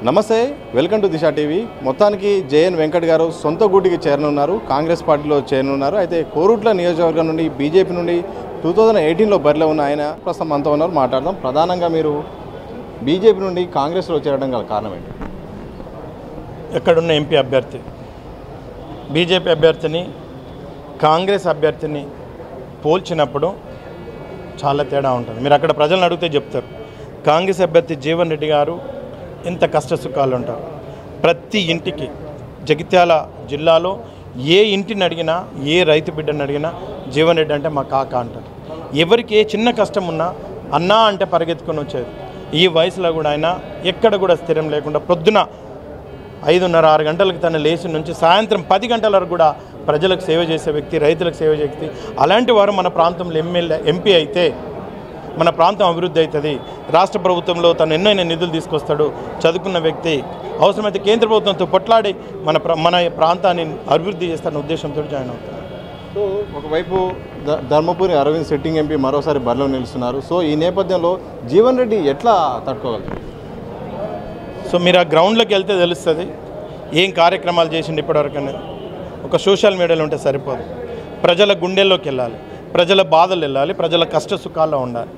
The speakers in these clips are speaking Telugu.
నమస్తే, వెల్కమ్ టు దిశ టీవీ. మొత్తానికి జేఎన్ వెంకట్ గారు సొంత గూటికి చేరనున్నారు, కాంగ్రెస్ పార్టీలో చేరనున్నారు. అయితే కోరుట్ల నియోజకవర్గం నుండి బీజేపీ నుండి 2018లో బరిలో ఉన్న ఆయన ప్రస్తుతం అంతా ఉన్నారు. మాట్లాడదాం. ప్రధానంగా మీరు బీజేపీ నుండి కాంగ్రెస్లో చేరడం గల కారణం ఏంటి? ఎక్కడున్న ఎంపీ అభ్యర్థి బీజేపీ అభ్యర్థిని కాంగ్రెస్ అభ్యర్థిని పోల్చినప్పుడు చాలా తేడా ఉంటుంది. మీరు అక్కడ ప్రజలను అడిగితే చెప్తారు. కాంగ్రెస్ అభ్యర్థి జీవన్ రెడ్డి గారు ఎంత కష్ట సుఖాలు ఉంటారు. ప్రతి ఇంటికి జగిత్యాల జిల్లాలో ఏ ఇంటిని అడిగినా, ఏ రైతు బిడ్డని అడిగినా జీవన్ రెడ్డి అంటే మా కాక అంటారు. ఎవరికి ఏ చిన్న కష్టం ఉన్నా అన్నా అంటే పరిగెత్తుకొని వచ్చేది. ఈ వయసులో కూడా ఆయన ఎక్కడ కూడా స్థిరం లేకుండా పొద్దున 5:30-6 గంటలకు తన లేచి నుంచి సాయంత్రం 10 గంటల వరకు కూడా ప్రజలకు సేవ చేసే వ్యక్తి, రైతులకు సేవ చేసే వ్యక్తి. అలాంటి వారు మన ప్రాంతంలో ఎంపీ అయితే మన ప్రాంతం అభివృద్ధి అవుతుంది. రాష్ట్ర ప్రభుత్వంలో తను ఎన్నో నిధులు తీసుకొస్తాడు. చదువుకున్న వ్యక్తి అవసరమైతే కేంద్ర ప్రభుత్వంతో పొట్లాడి మన ప్రాంతాన్ని అభివృద్ధి చేస్తారన్న ఉద్దేశంతో జాయిన్ అవుతారు. సో ఒకవైపు ధర్మపురి అరవింద్ సిట్టింగ్ ఎంపీ మరోసారి బరిలో నిలుస్తున్నారు. సో ఈ నేపథ్యంలో జీవన్ రెడ్డి ఎట్లా తట్టుకోగలరు? సో మీరు ఆ గ్రౌండ్లోకి వెళ్తే తెలుస్తుంది ఏం కార్యక్రమాలు చేసిండు ఇప్పటివరకు అనేది. ఒక సోషల్ మీడియాలో ఉంటే సరిపోదు. ప్రజల గుండెల్లోకి వెళ్ళాలి, ప్రజల బాధలు వెళ్ళాలి, ప్రజల కష్ట సుఖాల్లో ఉండాలి.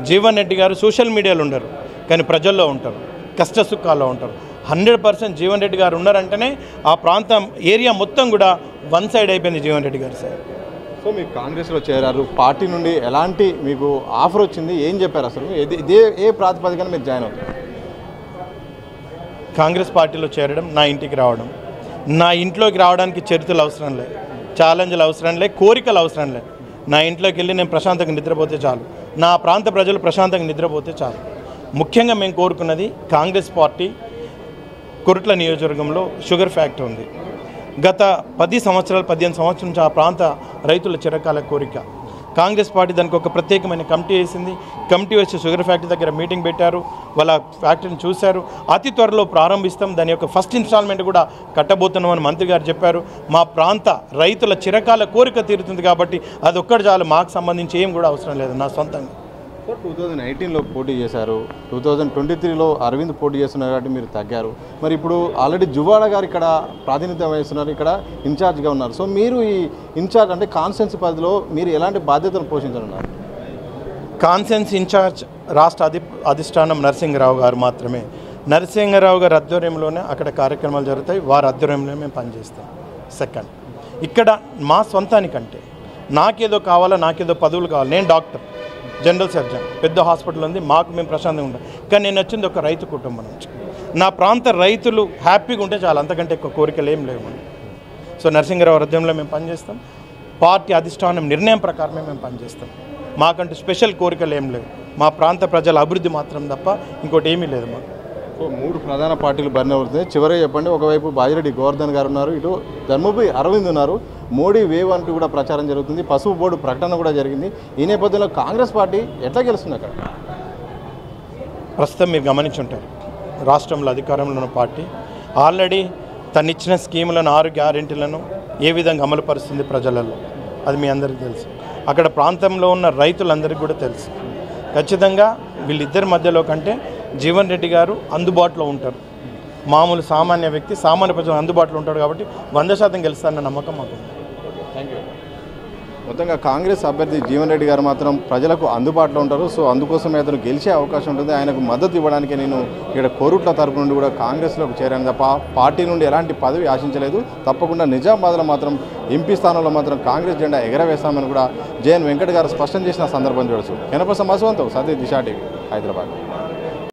జీవన్ రెడ్డి గారు సోషల్ మీడియాలో ఉండరు, కానీ ప్రజల్లో ఉంటారు, కష్ట సుఖాల్లో ఉంటారు. 100% జీవన్ రెడ్డి గారు ఉన్నారంటేనే ఆ ప్రాంతం ఏరియా మొత్తం కూడా వన్ సైడ్ అయిపోయింది జీవన్ రెడ్డి గారు. సార్, సో మీరు కాంగ్రెస్లో చేరారు, పార్టీ నుండి ఎలాంటి మీకు ఆఫర్ వచ్చింది, ఏం చెప్పారు అసలు? ఇదే ఏ ప్రాతిపదికన మీరు జాయిన్ అవుతారు? కాంగ్రెస్ పార్టీలో చేరడం, నా ఇంటికి రావడం. నా ఇంట్లోకి రావడానికి చరిత్రలు అవసరం లేదు, ఛాలెంజ్లు అవసరం లేదు, కోరికలు అవసరం లేదు. నా ఇంట్లోకి వెళ్ళి నేను ప్రశాంతంగా నిద్రపోతే చాలు, నా ప్రాంత ప్రజలు ప్రశాంతంగా నిద్రపోతే చాలు. ముఖ్యంగా మేము కోరుకున్నది కాంగ్రెస్ పార్టీ కొరుట్ల నియోజకవర్గంలో షుగర్ ఫ్యాక్టరీ ఉంది. గత 15 సంవత్సరాల నుంచి ఆ ప్రాంత రైతుల చిరకాల కోరిక. కాంగ్రెస్ పార్టీ దానికి ఒక ప్రత్యేకమైన కమిటీ వేసింది. కమిటీ వచ్చి షుగర్ ఫ్యాక్టరీ దగ్గర మీటింగ్ పెట్టారు, వాళ్ళ ఫ్యాక్టరీని చూశారు. అతి త్వరలో ప్రారంభిస్తాం, దాని యొక్క ఫస్ట్ ఇన్స్టాల్మెంట్ కూడా కట్టబోతున్నామని మంత్రి గారు చెప్పారు. మా ప్రాంత రైతుల చిరకాల కోరిక తీరుతుంది కాబట్టి అది ఒక్కటి చాలు, మాకు సంబంధించి ఏం కూడా అవసరం లేదు. నా సొంతంగా 2018లో పోటీ చేశారు, 2023లో అరవింద్ పోటీ చేస్తున్నారు కాబట్టి మీరు తగ్గారు. మరి ఇప్పుడు ఆల్రెడీ జువాడ గారు ఇక్కడ ప్రాతినిధ్యం వహిస్తున్నారు, ఇక్కడ ఇన్ఛార్జ్గా ఉన్నారు. సో మీరు ఈ ఇన్ఛార్జ్ అంటే కాన్స్టిట్యున్సీ పరిధిలో మీరు ఎలాంటి బాధ్యతలు పోషించనున్నారు? కాన్స్టిట్యున్సీ ఇన్ఛార్జ్ రాష్ట్ర అధిష్టానం నరసింహరావు గారు మాత్రమే. నరసింహరావు గారి ఆధ్వర్యంలోనే అక్కడ కార్యక్రమాలు జరుగుతాయి, వారి ఆధ్వర్యంలోనే మేము పనిచేస్తాం. సెకండ్, ఇక్కడ మా సొంతానికంటే నాకేదో కావాలా, నాకేదో పదవులు కావాలి. నేను డాక్టర్, జనరల్ సర్జన్, పెద్ద హాస్పిటల్ ఉంది, మాకు మేము ప్రశాంతంగా ఉంటాం. కానీ నేను వచ్చింది ఒక రైతు కుటుంబం నుంచి. నా ప్రాంత రైతులు హ్యాపీగా ఉంటే చాలా, అంతకంటే ఎక్కువ కోరికలు ఏం లేవు. సో నరసింహరావు ఆధ్వర్యంలో మేము పనిచేస్తాం, పార్టీ అధిష్టానం నిర్ణయం ప్రకారమే మేము పనిచేస్తాం. మాకంటూ స్పెషల్ కోరికలు ఏం లేవు, మా ప్రాంత ప్రజల అభివృద్ధి మాత్రం తప్ప ఇంకోటి ఏమీ లేదు మాకు. సో 3 ప్రధాన పార్టీలు బరిన అవుతుంది. చివరిగా చెప్పండి, ఒకవైపు బాజిరెడ్డి గోవర్ధన్ గారు ఉన్నారు, ఇటు ధర్మపురి అరవింద్ ఉన్నారు. మోడీ వేవ్ అంటూ కూడా ప్రచారం జరుగుతుంది, పసుపు బోర్డు ప్రకటన కూడా జరిగింది. ఈ నేపథ్యంలో కాంగ్రెస్ పార్టీ ఎట్లా గెలుస్తుంది అక్కడ? ప్రస్తుతం మీరు గమనించుంటారు, రాష్ట్రంలో అధికారంలో ఉన్న పార్టీ ఆల్రెడీ తనిచ్చిన స్కీములను 6 గ్యారెంటీలను ఏ విధంగా అమలుపరుస్తుంది ప్రజలలో, అది మీ అందరికీ తెలుసు. అక్కడ ప్రాంతంలో ఉన్న రైతులందరికీ కూడా తెలుసు. ఖచ్చితంగా వీళ్ళిద్దరి మధ్యలో కంటే జీవన్ రెడ్డి గారు అందుబాటులో ఉంటారు. మామూలు సామాన్య వ్యక్తి, సామాన్య ప్రజలు అందుబాటులో ఉంటాడు కాబట్టి 100% గెలుస్తారన్న నమ్మకం మాకు. Thank you. మొత్తంగా కాంగ్రెస్ అభ్యర్థి జీవన్ రెడ్డి గారు మాత్రం ప్రజలకు అందుబాటులో ఉంటారు. సో అందుకోసమే అతను గెలిచే అవకాశం ఉంటుంది. ఆయనకు మద్దతు ఇవ్వడానికి నేను ఇక్కడ కోరుట్ల తరపు నుండి కూడా కాంగ్రెస్లోకి చేరాను తప్ప పార్టీ నుండి ఎలాంటి పదవి ఆశించలేదు. తప్పకుండా నిజామాబాద్లో మాత్రం ఎంపీ స్థానంలో మాత్రం కాంగ్రెస్ జెండా ఎగరవేస్తామని కూడా జేఎన్ వెంకట్ గారు స్పష్టం చేసిన సందర్భం చూడొచ్చు. కెనపర్సన్ మసవంత్, సతీ, దిశ టీవీ, హైదరాబాద్.